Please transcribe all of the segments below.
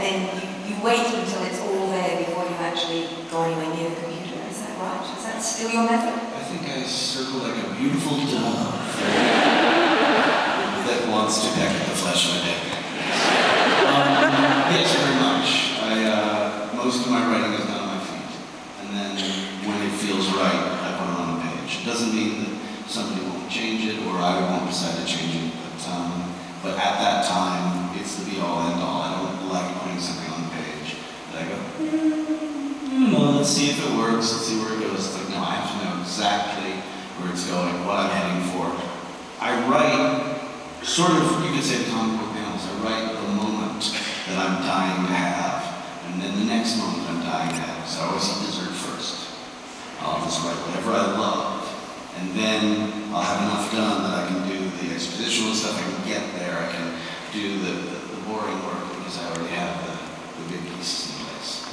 then you wait until it's all there before you actually go anywhere near the computer. Is that right? Is that still your method? I think I circle like a beautiful dove that wants to peck at the flesh of a dick. Yes, very much. Most of my writing is done on my feet. And then when it feels right, I put it on a page. It doesn't mean that somebody won't change it or I won't decide to change it. But at that time, it's the be-all, end-all. I don't like putting something on the page that I go, well, let's see if it works, let's see where it goes. It's like, no, I have to know exactly where it's going, what I'm heading for. I write, sort of, you could say the comic book panels, I write the moment that I'm dying to have, and then the next moment I'm dying to have. So I always eat dessert first. I'll just write whatever I love, and then I'll have enough done that I can do the expositional stuff, I can get there, I can do the boring work because I already have the big pieces in place.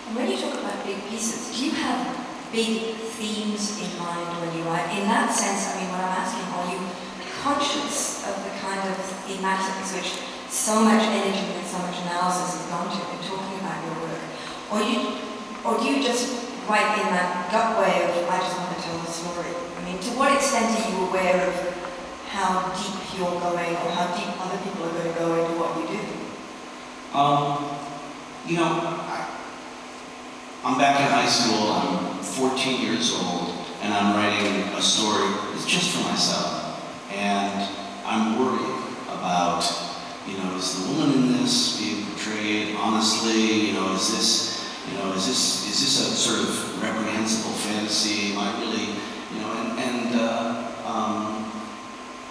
And when you talk about big pieces, do you have big themes in mind when you write? In that sense, I mean, what I'm asking, are you conscious of the kind of thematics which so much energy and so much analysis has gone to in talking about your work? Or do you just write in that gut way of, I just want to tell the story? I mean, to what extent are you aware of how deep you're going or how deep other people are going to go into what you do? You know, I'm back in high school, I'm 14 years old, and I'm writing a story that's just for myself. And I'm worried about, you know, is the woman in this being portrayed honestly? You know, is this a sort of reprehensible fantasy? Am I really, you know,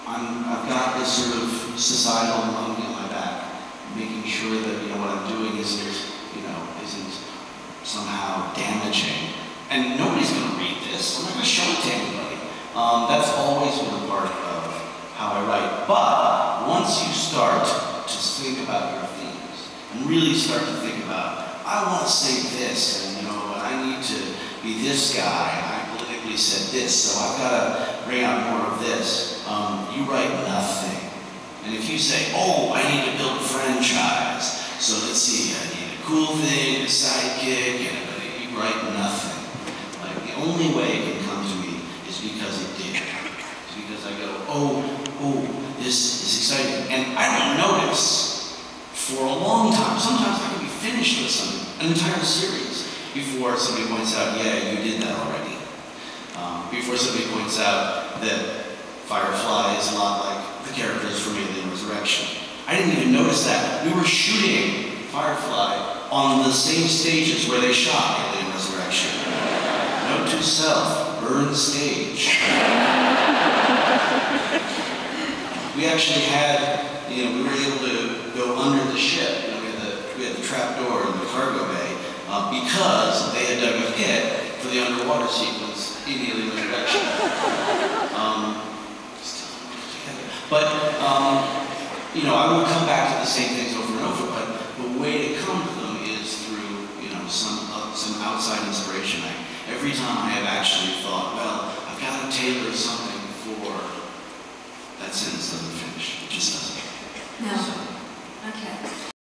I've got this sort of societal monkey on my back, making sure that, you know, what I'm doing isn't somehow damaging. And nobody's going to read this. I'm not going to show it to anybody. That's always been a part of how I write. But once you start to think about your themes and really start to think about, I want to say this, and you know, I need to be this guy. I politically said this, so I've got to bring out more of this. You write nothing. And if you say, oh, I need to build a franchise, so let's see, I need a cool thing, a sidekick, and you write nothing. Like, the only way it can come to me is because it did. It's because I go, oh, this is exciting. And I don't notice for a long time. Sometimes I can be finished with an entire series before somebody points out, yeah, you did that already. Before somebody points out that Firefly is a lot like the characters from Alien Resurrection. I didn't even notice that. We were shooting Firefly on the same stages where they shot Alien Resurrection. Note to self, burn stage. We actually had, you know, we were able to go under the ship. You know, we had the trap door in the cargo bay because they had dug a pit for the underwater sequence in Alien Resurrection. But, you know, I would come back to the same things over and over, but the way to come to them is through, you know, some outside inspiration. Every time I have actually thought, well, I've got to tailor something for that sentence doesn't finish. It just doesn't. No. Okay.